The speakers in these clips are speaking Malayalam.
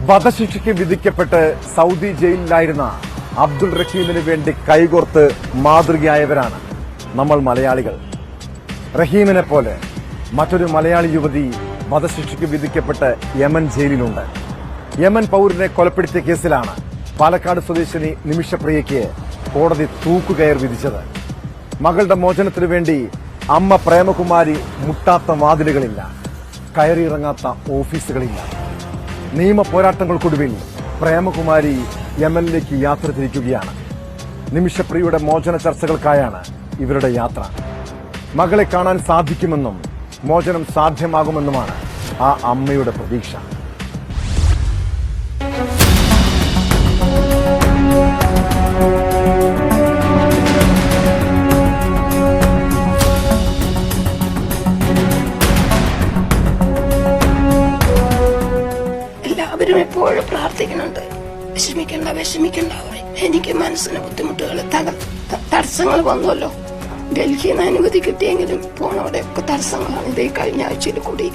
വധശിക്ഷയ്ക്ക് വിധിക്കപ്പെട്ട് സൗദി ജയിലിലായിരുന്ന അബ്ദുൾ റഹീമിന് വേണ്ടി കൈകോർത്ത് മാതൃകയായവരാണ് നമ്മൾ മലയാളികൾ. റഹീമിനെ പോലെ മറ്റൊരു മലയാളി യുവതി വധശിക്ഷയ്ക്ക് വിധിക്കപ്പെട്ട് യമൻ ജയിലിലുണ്ട്. യമൻ പൌരനെ കൊലപ്പെടുത്തിയ കേസിലാണ് പാലക്കാട് സ്വദേശിനി നിമിഷപ്രിയയ്ക്ക് കോടതി തൂക്കുകയർ വിധിച്ചത്. മകളുടെ മോചനത്തിനു വേണ്ടി അമ്മ പ്രേമകുമാരി മുട്ടാത്ത വാതിലുകളില്ല, കയറിയിറങ്ങാത്ത ഓഫീസുകളില്ല. നിയമ പോരാട്ടങ്ങൾക്കൊടുവിൽ പ്രേമകുമാരി യമനിലേക്ക് യാത്ര തിരിക്കുകയാണ്. നിമിഷപ്രിയയുടെ മോചന ചർച്ചകൾക്കായാണ് ഇവരുടെ യാത്ര. മകളെ കാണാൻ സാധിക്കുമെന്നും മോചനം സാധ്യമാകുമെന്നുമാണ് ആ അമ്മയുടെ പ്രതീക്ഷ. എല്ലാവരും എപ്പോഴും പ്രാർത്ഥിക്കുന്നുണ്ട്, വിഷമിക്കണ്ട. എനിക്ക് മനസ്സിന് ബുദ്ധിമുട്ടുകൾ, തടസ്സങ്ങൾ വന്നല്ലോ. ഡൽഹിയിൽ നിന്ന് അനുമതി കിട്ടിയെങ്കിലും പോണവിടെയൊക്കെ തടസ്സങ്ങളാണ്. ഇത് കഴിഞ്ഞ ആഴ്ചയിൽ കൂടി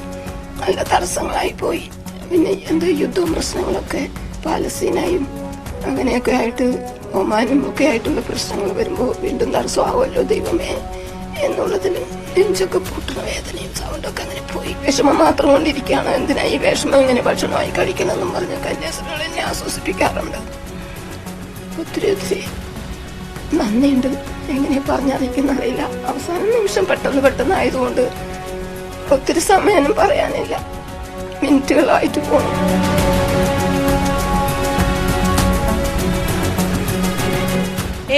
നല്ല തടസ്സങ്ങളായി പോയി. പിന്നെ എന്തോ യുദ്ധവും പ്രശ്നങ്ങളൊക്കെ പാലസ്തീനായും അങ്ങനെയൊക്കെ ആയിട്ട് ഒമാനും ഒക്കെ ആയിട്ടുള്ള പ്രശ്നങ്ങൾ വരുമ്പോൾ വീണ്ടും തടസ്സമാവുമല്ലോ ദൈവമേ എന്നുള്ളതിന് നെഞ്ചൊക്കെ പൊട്ടുന്ന വേദനയും സൗണ്ടൊക്കെ അങ്ങനെ പോയി. വിഷമം മാത്രം കൊണ്ടിരിക്കുകയാണ്. എന്തിനാ ഈ വിഷമം ഇങ്ങനെ ഭക്ഷണമായി കഴിക്കണമെന്നും പറഞ്ഞ് കന്യാസ്ത്രീകൾ എന്നെ ആശ്വസിപ്പിക്കാറുണ്ട്. ഒത്തിരി നന്ദിയുണ്ട്. എങ്ങനെ പറഞ്ഞറിയിക്കുന്നറിയില്ല. അവസാന നിമിഷം പെട്ടെന്നായതുകൊണ്ട് ഒത്തിരി സമയം പറയാനില്ല, മിനിറ്റുകളായിട്ട് പോകണം.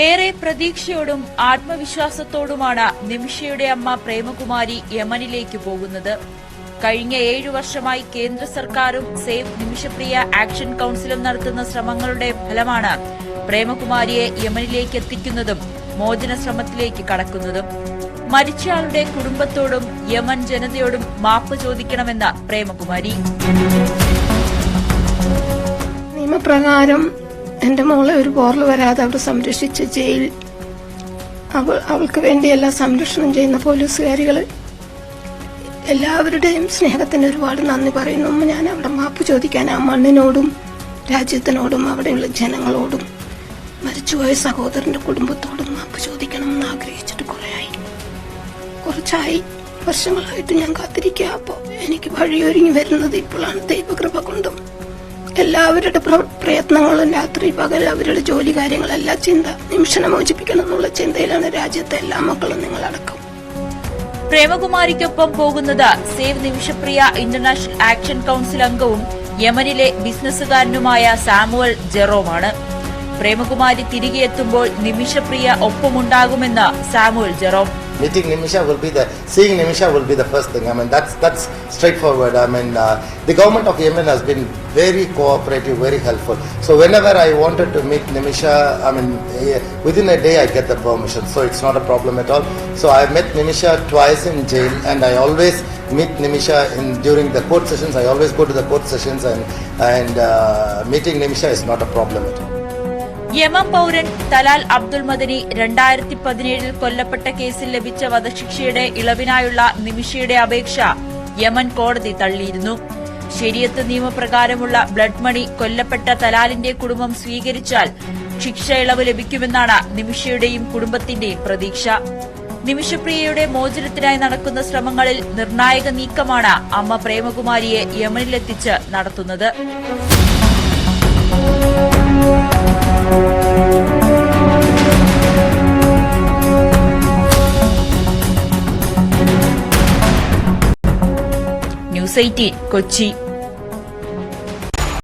ഏറെ പ്രതീക്ഷയോടും ആത്മവിശ്വാസത്തോടുമാണ് നിമിഷയുടെ അമ്മ പ്രേമകുമാരി യമനിലേക്ക് പോകുന്നത്. കഴിഞ്ഞ 7 വർഷമായി കേന്ദ്ര സർക്കാരും സേവ് നിമിഷപ്രിയ ആക്ഷൻ കൌൺസിലും നടത്തുന്ന ശ്രമങ്ങളുടെ ഫലമാണ് പ്രേമകുമാരിയെ യമനിലേക്ക് എത്തിക്കുന്നതും മോചന ശ്രമത്തിലേക്ക് കടക്കുന്നതും. മരിച്ചയാളുടെ കുടുംബത്തോടും യമൻ ജനതയോടും മാപ്പ് ചോദിക്കണമെന്ന പ്രേമകുമാരി. നിയമപ്രകാരം എന്റെ മോളെ ഒരു പോറൽ വരാതെ അവിടെ സംരക്ഷിച്ച ജയിൽ, അവൾക്ക് വേണ്ടി എല്ലാം സംരക്ഷണം ചെയ്യുന്ന പോലീസുകാരികള് എല്ലാവരുടെയും സ്നേഹത്തിന് ഒരുപാട് നന്ദി പറയുന്നു. ഞാൻ അവിടെ മാപ്പ് ചോദിക്കാൻ ആ മണ്ണിനോടും രാജ്യത്തിനോടും അവിടെയുള്ള ജനങ്ങളോടും മരിച്ചുപോയ സഹോദരന്റെ കുടുംബത്തോടും മാപ്പ് ചോദിക്കണമെന്ന് ആഗ്രഹിച്ചിട്ട് കുറച്ചായി വർഷങ്ങളായിട്ട് ഞാൻ കാത്തിരിക്കുക. അപ്പോ എനിക്ക് വഴിയൊരുങ്ങി വരുന്നത് ഇപ്പോഴാണ്. ദൈവകൃപ കൊണ്ടും എല്ലാവരുടെ പ്രയത്നങ്ങളും രാത്രി പകൽ അവരുടെ ജോലി കാര്യങ്ങളെല്ലാം ചിന്ത നിമിഷനെ മോചിപ്പിക്കണം എന്നുള്ള ചിന്തയിലാണ് രാജ്യത്തെ എല്ലാ മക്കളും നിങ്ങളടക്കം. പ്രേമകുമാരിക്കൊപ്പം പോകുന്നത് save Nimisha Priya international action council അംഗവും യമനിലെ ബിസിനസ്സുകാരനുമായ സാമുവൽ ജെറോമാണ്. പ്രേമകുമാരി തിരികെ എത്തുമ്പോൾ നിമിഷപ്രിയ ഒപ്പമുണ്ടാകുമെന്ന് Samuel Jerome. Meeting Nimisha will be seeing Nimisha will be the first thing. I mean, that's straightforward. I mean, the government of Yemen has been very cooperative, very helpful. So whenever I wanted to meet Nimisha, I mean, within a day I get the permission. So it's not a problem at all. So I met Nimisha twice in jail, and I always meet Nimisha during the court sessions. I always go to the court sessions, and meeting Nimisha is not a problem at all. Yemen പൌരൻ തലാൽ അബ്ദുൾ മദനി 2017 കൊല്ലപ്പെട്ട കേസിൽ ലഭിച്ച വധശിക്ഷയുടെ ഇളവിനായുള്ള നിമിഷയുടെ അപേക്ഷ യമൻ കോടതി തള്ളിയിരുന്നു. ശരീഅത്ത് നിയമപ്രകാരമുള്ള ബ്ലഡ് മണി കൊല്ലപ്പെട്ട തലാലിന്റെ കുടുംബം സ്വീകരിച്ചാൽ ശിക്ഷ ഇളവ് ലഭിക്കുമെന്നാണ് നിമിഷയുടെയും കുടുംബത്തിന്റെയും പ്രതീക്ഷ. നിമിഷപ്രിയയുടെ മോചനത്തിനായി നടക്കുന്ന ശ്രമങ്ങളിൽ നിർണായക നീക്കമാണ് അമ്മ പ്രേമകുമാരിയെ യമനിലെത്തിച്ച് നടത്തുന്നത്. ന്യൂസ് 18 കൊച്ചി.